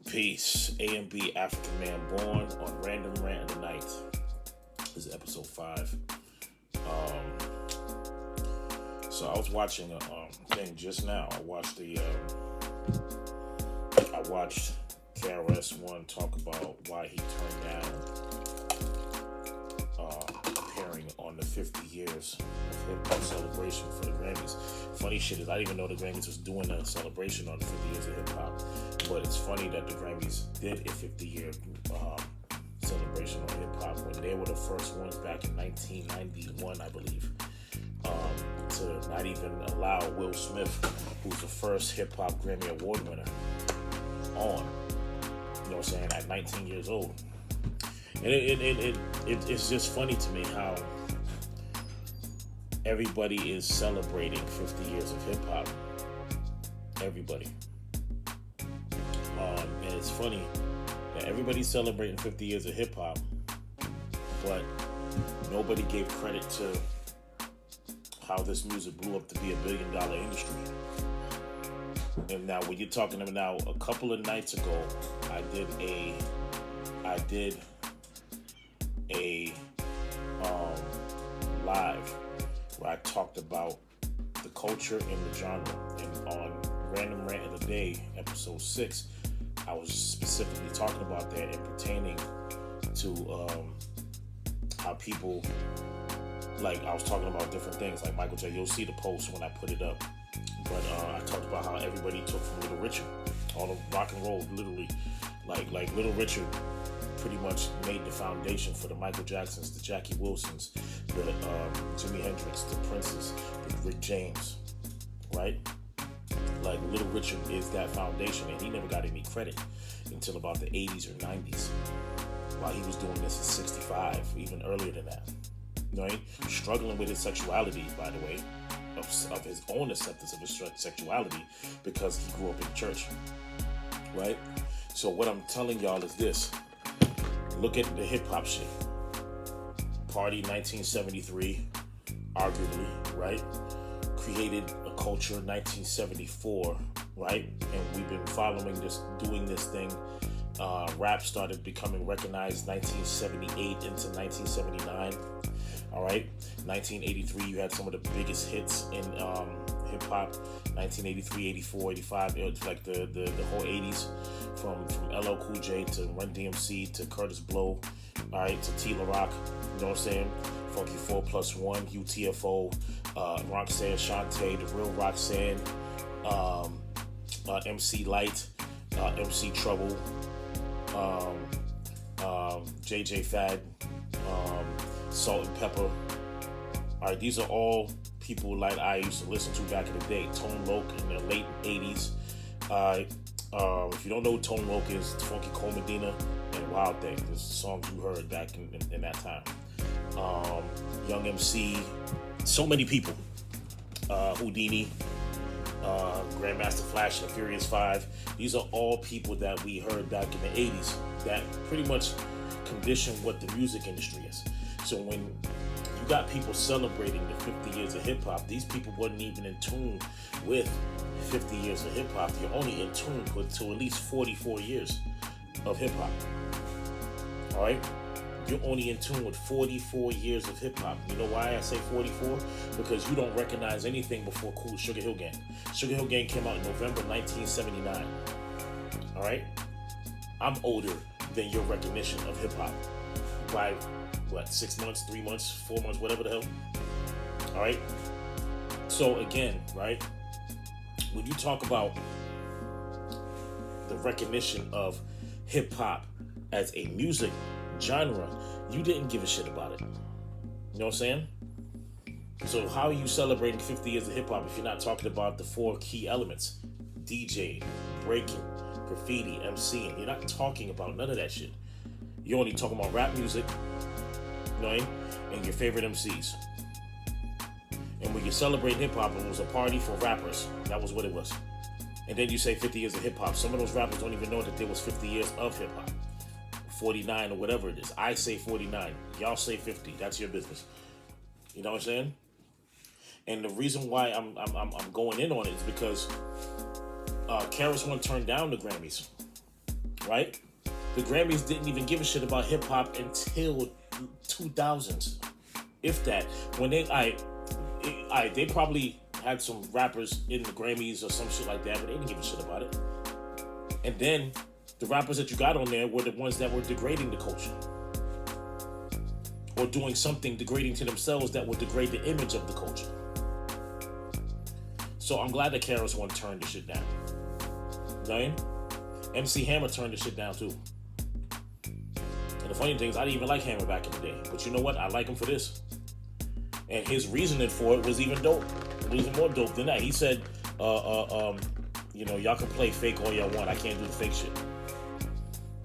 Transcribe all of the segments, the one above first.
Peace. A and B African Man Born on Random Rant of the Night. This is episode 5. So I was watching a thing just now. I watched KRS-One talk about why he turned down appearing on the 50 years of hip hop celebration for the Grammys. Funny shit is I didn't even know the Grammys was doing a celebration on the 50 years of hip hop. But it's funny that the Grammys did a 50-year celebration on hip hop when they were the first ones back in 1991, I believe, to not even allow Will Smith, who's the first hip hop Grammy Award winner, on. You know what I'm saying? At 19 years old, and it's just funny to me how everybody is celebrating 50 years of hip hop. Everybody. And it's funny that everybody's celebrating 50 years of hip hop, but nobody gave credit to how this music blew up to be $1 billion industry. And now, when you're talking about now, a couple of nights ago, I did a live where I talked about the culture and the genre, and on Random Rant of the Day, episode 6. I was specifically talking about that and pertaining to how people, like, I was talking about different things, like Michael J. You'll see the post when I put it up. But I talked about how everybody took from Little Richard. All the rock and roll, literally, like Little Richard pretty much made the foundation for the Michael Jacksons, the Jackie Wilsons, the Jimi Hendrix, the Princes, the Rick James, right? Like, Little Richard is that foundation, and he never got any credit until about the 80s or 90s, while he was doing this at 65, even earlier than that. You know, struggling with his sexuality, by the way, of his own acceptance of his sexuality, because he grew up in church, right? So what I'm telling y'all is this. Look at the hip-hop shit. Party 1973, arguably, right? Created a culture 1974, right? And we've been following this, doing this thing. Rap started becoming recognized 1978 into 1979. All right, 1983, you had some of the biggest hits in hip hop. 1983, 84, 85, it was like the whole 80s, from LL Cool J to Run DMC to Curtis Blow, all right, to T-La Rock. You know what I'm saying? Funky 4+1, UTFO, Roxanne Shante, The Real Roxanne, MC Light, MC Trouble, JJ Fad, Salt and Pepper. All right, these are all people like I used to listen to back in the day. Tone Loc in the late 80s. If you don't know who Tone Loc is, it's Funky Cole Medina and Wild Thing. There's songs you heard back in that time. Young MC, so many people. Houdini, Grandmaster Flash and the Furious 5. These are all people that we heard back in the 80s that pretty much conditioned what the music industry is. So when you got people celebrating the 50 years of hip-hop, these people wasn't even in tune with 50 years of hip-hop. You're only in tune with to at least 44 years of hip-hop. All right? You're only in tune with 44 years of hip-hop. You know why I say 44? Because you don't recognize anything before Cool Sugar Hill Gang. Sugar Hill Gang came out in November 1979. All right? I'm older than your recognition of hip-hop by, 6 months, 3 months, 4 months, whatever the hell. All right? So again, right? When you talk about the recognition of hip-hop as a music genre, you didn't give a shit about it. You know what I'm saying? So how are you celebrating 50 years of hip-hop if you're not talking about the 4 key elements? DJ, breaking, graffiti, MCing. You're not talking about none of that shit. You're only talking about rap music, you know what I mean? And your favorite MCs. And when you celebrate hip-hop, it was a party for rappers. That was what it was. And then you say 50 years of hip-hop. Some of those rappers don't even know that there was 50 years of hip-hop. 49 or whatever it is. I say 49. Y'all say 50. That's your business. You know what I'm saying? And the reason why I'm going in on it is because KRS-One turned down the Grammys, right? The Grammys didn't even give a shit about hip hop until 2000s, if that. When they probably had some rappers in the Grammys or some shit like that, but they didn't give a shit about it. And then the rappers that you got on there were the ones that were degrading the culture, or doing something degrading to themselves that would degrade the image of the culture. So I'm glad that KRS-One turned the shit down. You know what I mean? MC Hammer turned the shit down too. And the funny thing is, I didn't even like Hammer back in the day. But you know what? I like him for this. And his reasoning for it was even dope. It was even more dope than that. He said, you know, y'all can play fake all y'all want. I can't do the fake shit.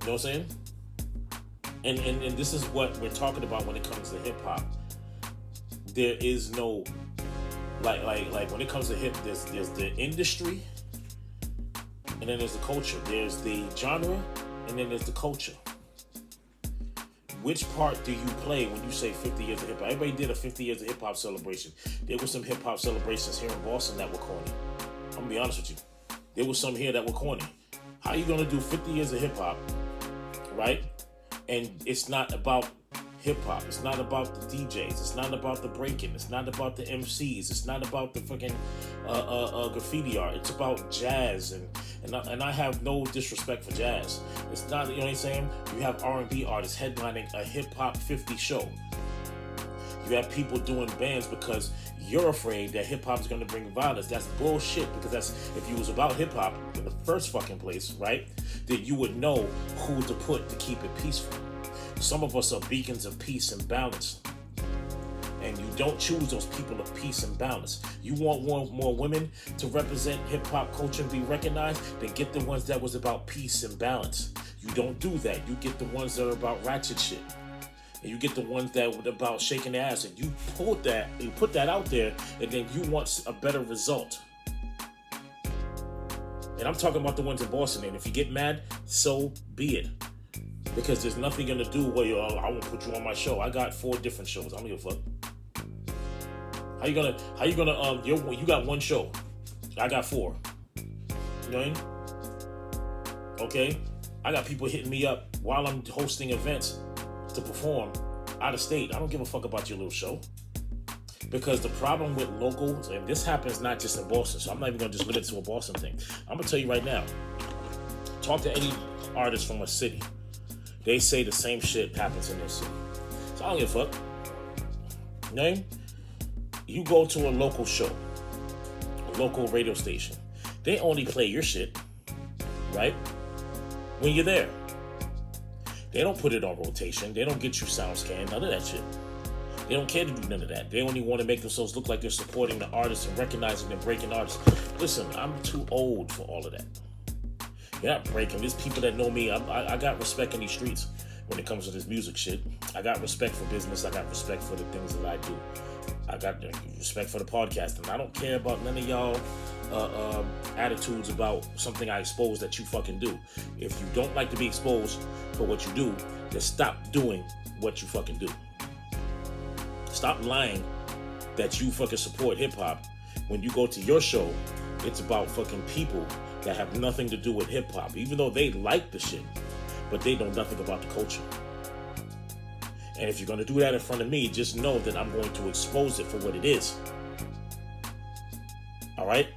You know what I'm saying? And this is what we're talking about when it comes to hip hop. There is no like when it comes to hip, there's the industry, and then there's the culture. There's the genre, and then there's the culture. Which part do you play when you say 50 years of hip hop? Everybody did a 50 years of hip hop celebration. There were some hip hop celebrations here in Boston that were corny. I'm gonna be honest with you. There was some here that were corny. How you gonna do 50 years of hip hop, right? And it's not about hip hop. It's not about the DJs. It's not about the breaking. It's not about the MCs. It's not about the fucking graffiti art. It's about jazz, and I have no disrespect for jazz. It's not, you know what I'm saying? You have R&B artists headlining a hip hop 50 show. You have people doing bands because you're afraid that hip hop is going to bring violence. That's bullshit, because that's, if you was about hip hop in the first fucking place, right? Then you would know who to put to keep it peaceful. Some of us are beacons of peace and balance. And you don't choose those people of peace and balance. You want more women to represent hip-hop culture and be recognized? Then get the ones that was about peace and balance. You don't do that. You get the ones that are about ratchet shit. And you get the ones that were about shaking their ass. And you put that out there, and then you want a better result. And I'm talking about the ones in Boston. And if you get mad, so be it. Because there's nothing gonna do where I won't put you on my show. I got 4 different shows. I don't give a fuck. How you gonna you got 1 show. I got 4. You know what I mean? Okay? I got people hitting me up while I'm hosting events to perform out of state. I don't give a fuck about your little show. Because the problem with locals, and this happens not just in Boston, so I'm not even gonna just limit it to a Boston thing. I'm gonna tell you right now. Talk to any artist from a city. They say the same shit happens in their city. So I don't give a fuck. You know what I mean? You go to a local show, a local radio station. They only play your shit, right? When you're there. They don't put it on rotation. They don't get you sound scan, none of that shit. They don't care to do none of that. They only want to make themselves look like they're supporting the artists and recognizing and breaking artists. Listen, I'm too old for all of that. You're not breaking. There's people that know me. I got respect in these streets when it comes to this music shit. I got respect for business. I got respect for the things that I do. I got respect for the podcast. And I don't care about none of y'all attitudes about something I expose that you fucking do. If you don't like to be exposed for what you do, then stop doing what you fucking do. Stop lying that you fucking support hip-hop. When you go to your show, it's about fucking people that have nothing to do with hip-hop, even though they like the shit, but they know nothing about the culture. And if you're going to do that in front of me, just know that I'm going to expose it for what it is. All right?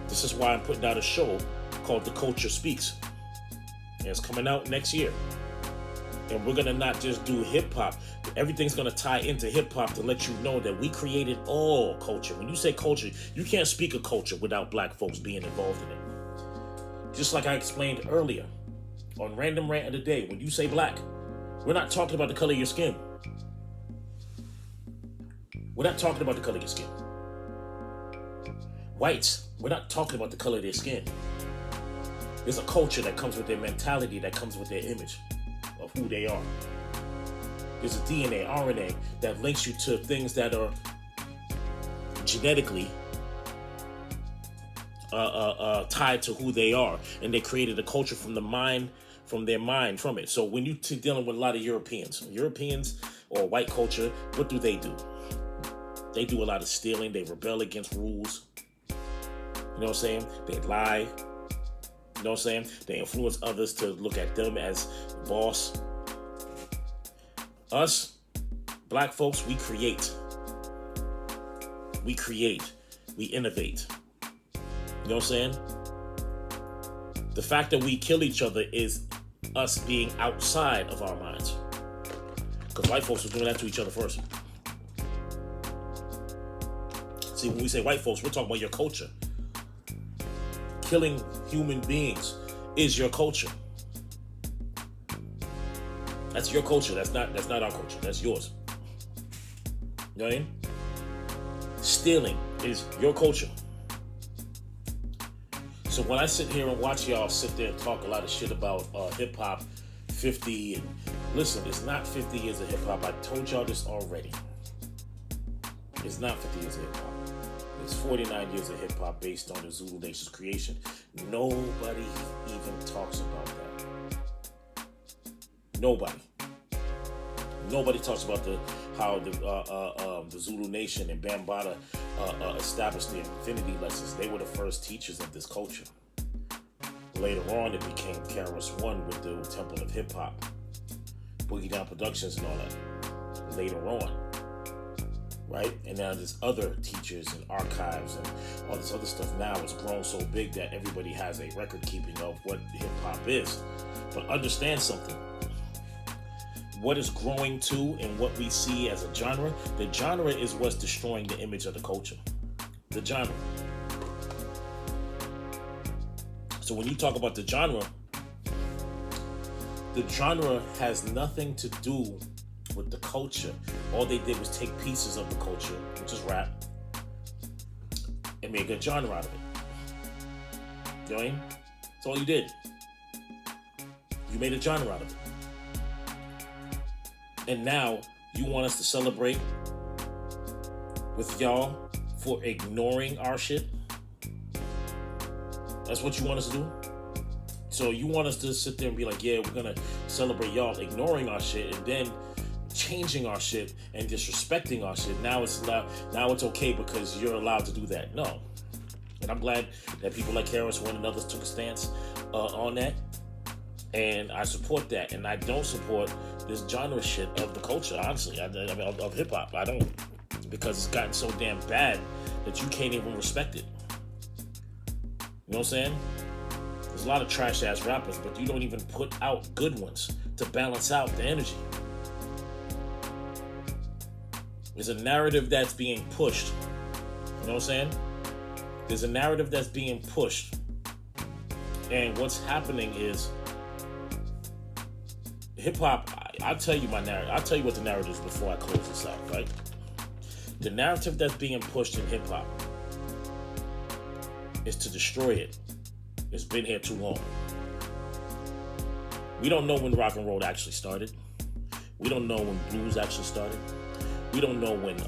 This is why I'm putting out a show called The Culture Speaks. And it's coming out next year. And we're going to not just do hip-hop. Everything's going to tie into hip-hop to let you know that we created all culture. When you say culture, you can't speak of culture without black folks being involved in it. Just like I explained earlier on Random Rant of the Day, when you say black, we're not talking about the color of your skin. We're not talking about the color of your skin. Whites, we're not talking about the color of their skin. There's a culture that comes with their mentality, that comes with their image of who they are. There's a DNA, RNA that links you to things that are genetically tied to who they are, and they created a culture from their mind from it. So when you're dealing with a lot of Europeans or white culture, what do? They do a lot of stealing. They rebel against rules. You know what I'm saying? They lie. You know what I'm saying? They influence others to look at them as boss. Us, black folks, we create. We innovate. You know what I'm saying? The fact that we kill each other is us being outside of our minds. Because white folks were doing that to each other first. See, when we say white folks, we're talking about your culture. Killing human beings is your culture. That's your culture. That's not our culture. That's yours. You know what I mean? Stealing is your culture. So when I sit here and watch y'all sit there and talk a lot of shit about hip hop 50, and listen, it's not 50 years of hip hop. I told y'all this already. It's not 50 years of hip hop. It's 49 years of hip hop based on the Zulu Nation's creation. Nobody even talks about that. Nobody talks about how the Zulu Nation and Bambaataa established the Infinity Lessons. They were the first teachers of this culture. Later on, it became KRS-One with the Temple of Hip Hop, Boogie Down Productions and all that. Later on, right? And now there's other teachers and archives and all this other stuff. Now it's grown so big that everybody has a record keeping of what hip hop is. But understand something. What is growing to and what we see as a genre, the genre is what's destroying the image of the culture. The genre. So when you talk about the genre has nothing to do with the culture. All they did was take pieces of the culture, which is rap, and make a genre out of it. You know what I mean? That's all you did. You made a genre out of it. And now you want us to celebrate with y'all for ignoring our shit? That's what you want us to do? So you want us to sit there and be like, yeah, we're going to celebrate y'all ignoring our shit and then changing our shit and disrespecting our shit. Now it's okay because you're allowed to do that. No. And I'm glad that people like KRS-One and others took a stance on that. And I support that. And I don't support this genre shit of the culture, honestly. I mean, of hip-hop. I don't. Because it's gotten so damn bad that you can't even respect it. You know what I'm saying? There's a lot of trash-ass rappers, but you don't even put out good ones to balance out the energy. There's a narrative that's being pushed. You know what I'm saying? There's a narrative that's being pushed. And what's happening is hip-hop, I'll tell you my narrative. I'll tell you what the narrative is before I close this out, right? The narrative that's being pushed in hip-hop is to destroy it. It's been here too long. We don't know when rock and roll actually started. We don't know when blues actually started. We don't know when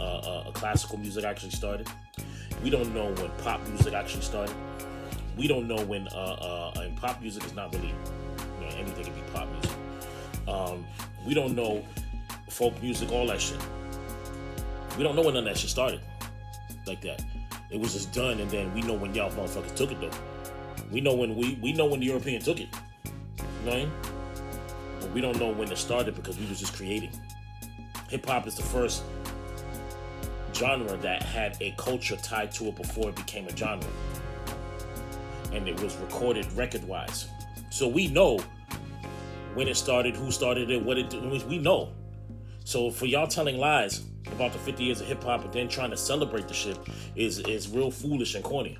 classical music actually started. We don't know when pop music actually started. We don't know when and pop music is not really, anything can be pop music. We don't know folk music, all that shit. We don't know when none of that shit started like that. It was just done, and then we know when y'all motherfuckers took it though. We know when we know when the European took it. You know what I mean? But we don't know when it started because we was just creating. Hip hop is the first genre that had a culture tied to it before it became a genre. And it was recorded record-wise. So we know when it started, who started it, what it did. We know. So for y'all telling lies about the 50 years of hip-hop and then trying to celebrate the shit is real foolish and corny.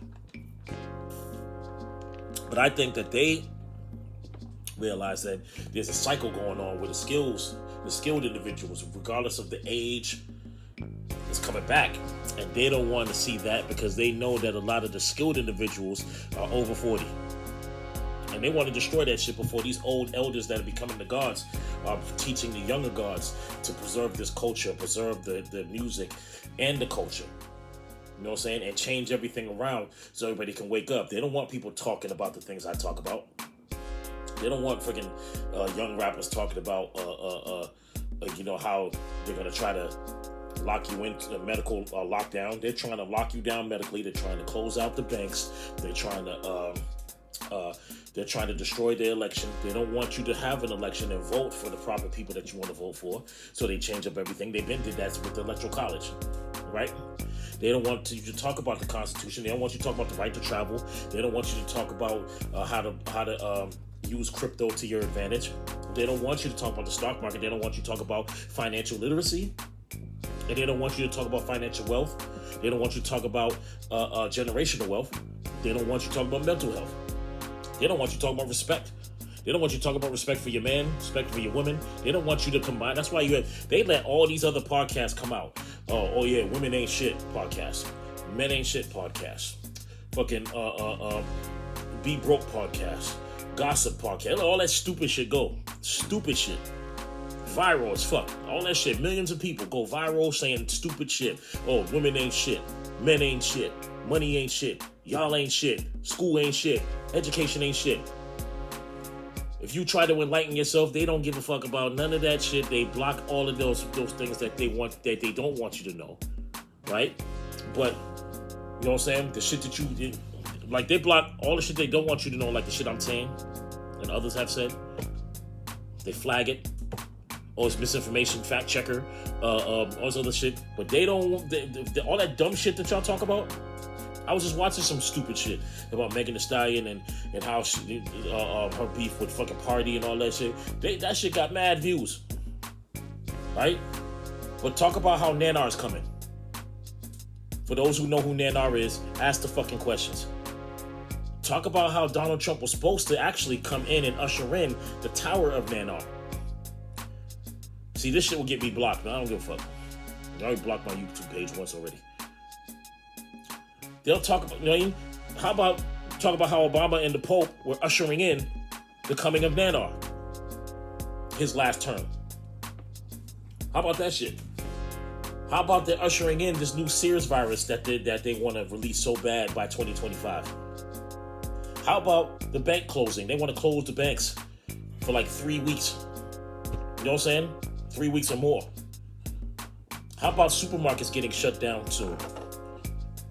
But I think that they realize that there's a cycle going on where the skilled individuals, regardless of the age, is coming back. And they don't want to see that because they know that a lot of the skilled individuals are over 40. And And they want to destroy that shit before these old elders that are becoming the gods are teaching the younger gods to preserve this culture, preserve the music and the culture. You know what I'm saying? And change everything around so everybody can wake up. They don't want people talking about the things I talk about. They don't want freaking young rappers talking about, how they're going to try to lock you into the medical lockdown. They're trying to lock you down medically. They're trying to close out the banks. They're trying to destroy the election. They don't want you to have an election and vote for the proper people that you want to vote for. So they change up everything. They've been did that with the Electoral College, right? They don't want you to talk about the Constitution. They don't want you to talk about the right to travel. They don't want you to talk about how to use crypto to your advantage. They don't want you to talk about the stock market. They don't want you to talk about financial literacy. And they don't want you to talk about financial wealth. They don't want you to talk about generational wealth. They don't want you to talk about mental health. They don't want you to talk about respect. They don't want you to talk about respect for your man, respect for your women. They don't want you to combine. That's why they let all these other podcasts come out. Oh yeah, women ain't shit podcast. Men ain't shit podcast. Fucking Be Broke podcast. Gossip podcast. Let all that stupid shit go. Stupid shit. Viral as fuck. All that shit. Millions of people go viral saying stupid shit. Oh, women ain't shit. Men ain't shit. Money ain't shit. Y'all ain't shit. School ain't shit. Education ain't shit. If you try to enlighten yourself, they don't give a fuck about none of that shit. They block all of those things that they don't want you to know. Right? But, you know what I'm saying? The shit that you did, like they block all the shit they don't want you to know, like the shit I'm saying and others have said. They flag it. Oh, it's misinformation, fact checker, all this other shit. But they don't, all that dumb shit that y'all talk about. I was just watching some stupid shit about Megan Thee Stallion and how she, her beef with fucking Party and all that shit. That shit got mad views. Right? But talk about how Nanar is coming. For those who know who Nanar is, ask the fucking questions. Talk about how Donald Trump was supposed to actually come in and usher in the Tower of Nanar. See, this shit will get me blocked, man. I don't give a fuck. I already blocked my YouTube page once already. They'll talk about, you know what I mean? How about talk about how Obama and the Pope were ushering in the coming of Nanar, his last term. How about that shit? How about they're ushering in this new SARS virus that they want to release so bad by 2025? How about the bank closing? They want to close the banks for like 3 weeks. You know what I'm saying? 3 weeks or more. How about supermarkets getting shut down soon?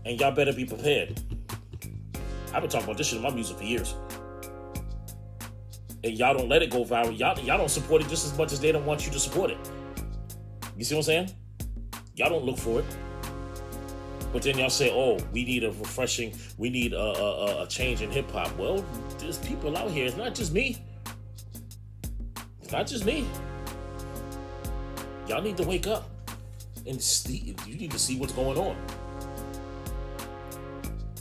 And y'all better be prepared. I've been talking about this shit in my music for years. And y'all don't let it go viral. Y'all don't support it just as much as they don't want you to support it. You see what I'm saying? Y'all don't look for it. But then y'all say, oh, we need a change in hip hop. Well, there's people out here. It's not just me. It's not just me. Y'all need to wake up and see. You need to see what's going on.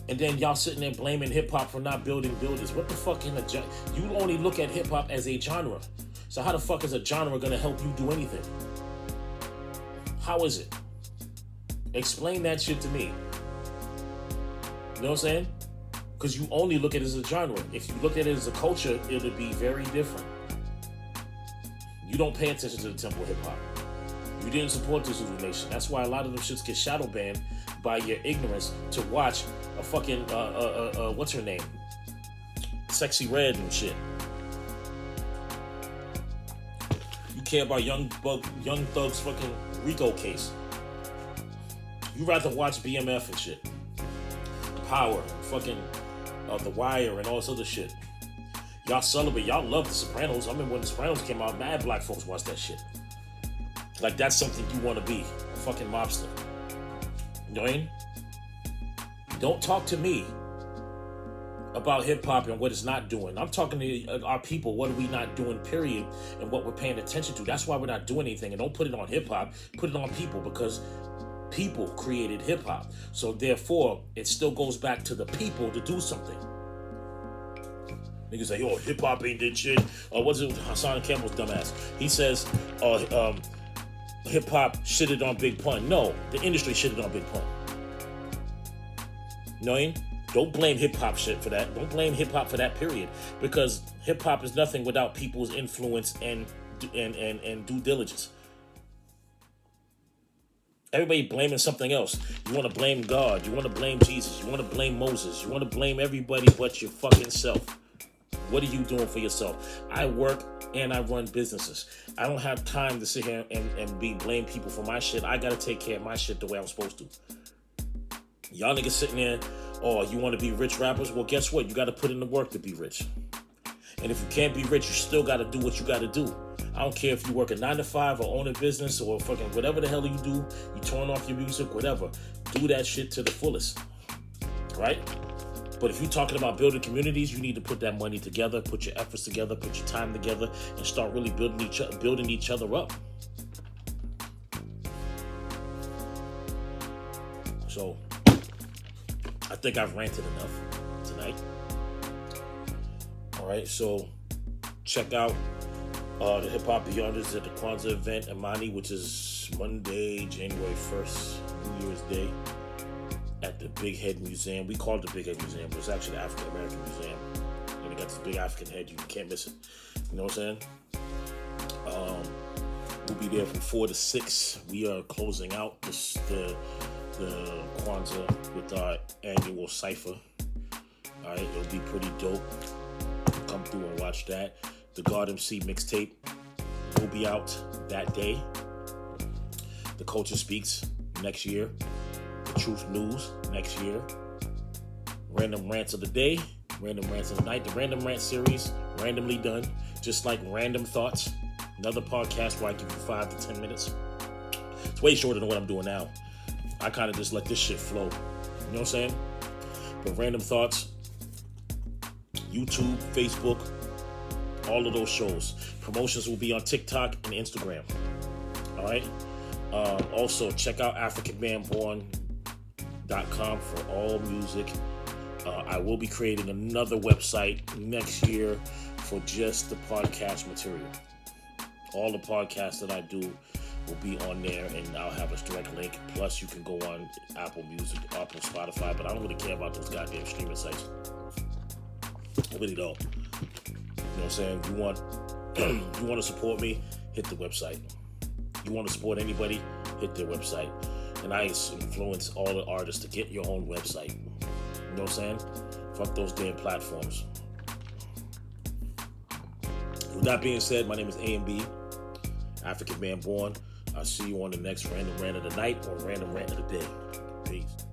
And then y'all sitting there blaming hip hop for not building buildings. What the fuck in a genre? You only look at hip hop as a genre. So how the fuck is a genre gonna help you do anything? How is it? Explain that shit to me. You know what I'm saying? Because you only look at it as a genre. If you look at it as a culture, it'll be very different. You don't pay attention to the temple hip hop. You didn't support the Zulu Nation. That's why a lot of them shits get shadow banned by your ignorance to watch a fucking what's her name? Sexy Red and shit. You care about Young Thug's fucking Rico case. You rather watch BMF and shit. Power, fucking The Wire and all this other shit. Y'all celebrate, y'all love The Sopranos. I remember when The Sopranos came out, mad black folks watched that shit. Like that's something you want to be, a fucking mobster. You know what I mean? Don't talk to me about hip-hop and what it's not doing. I'm talking to our people, what are we not doing, period, and what we're paying attention to. That's why we're not doing anything. And don't put it on hip-hop, put it on people, because people created hip-hop. So therefore, it still goes back to the people to do something. Niggas say, oh, hip-hop ain't that shit. What's it, Hassan Campbell's dumbass? He says, hip-hop shitted on Big Pun. No, the industry shitted on Big Pun. You know what I mean? Don't blame hip hop shit for that. Don't blame hip hop for that period, because hip hop is nothing without people's influence and due diligence. Everybody blaming something else. You want to blame God. You want to blame Jesus. You want to blame Moses. You want to blame everybody but your fucking self. What are you doing for yourself? I work and I run businesses. I don't have time to sit here and blame people for my shit. I got to take care of my shit the way I'm supposed to. Y'all niggas sitting there, oh, you want to be rich rappers? Well, guess what? You got to put in the work to be rich. And if you can't be rich, you still got to do what you got to do. I don't care if you work a 9 to 5 or own a business or fucking whatever the hell you do, you turn off your music, whatever. Do that shit to the fullest, right? But if you're talking about building communities, you need to put that money together, put your efforts together, put your time together, and start really building each other up. So, I think I've ranted enough tonight. All right, so check out the Hip Hop Beyonders at the Kwanzaa event in Mani, which is Monday, January 1st, New Year's Day, at the Big Head Museum. We call it the Big Head Museum, but it's actually the African American Museum. And it got this big African head, you can't miss it. You know what I'm saying? We'll be there from 4 to 6. We are closing out the Kwanzaa with our annual cypher. All right, it'll be pretty dope. Come through and watch that. The God MC mixtape will be out that day. The Culture Speaks next year. The Truth News next year. Random Rants of the Day. Random Rants of the Night. The Random Rant series, randomly done. Just like Random Thoughts. Another podcast where I give you 5 to 10 minutes. It's way shorter than what I'm doing now. I kind of just let this shit flow. You know what I'm saying? But Random Thoughts, YouTube, Facebook, all of those shows. Promotions will be on TikTok and Instagram. All right? Also, check out AfricanManBorn.com for all music. I will be creating another website next year for just the podcast material. All the podcasts that I do will be on there, and I'll have a direct link. Plus, you can go on Apple Music, Apple, Spotify, but I don't really care about those goddamn streaming sites. I really don't. You know what I'm saying? You want to support me, hit the website. You want to support anybody, hit their website. And I influence all the artists to get your own website. You know what I'm saying? Fuck those damn platforms. With that being said, my name is A&B, African Man Born. I'll see you on the next Random Rant of the Night or Random Rant of the Day. Peace.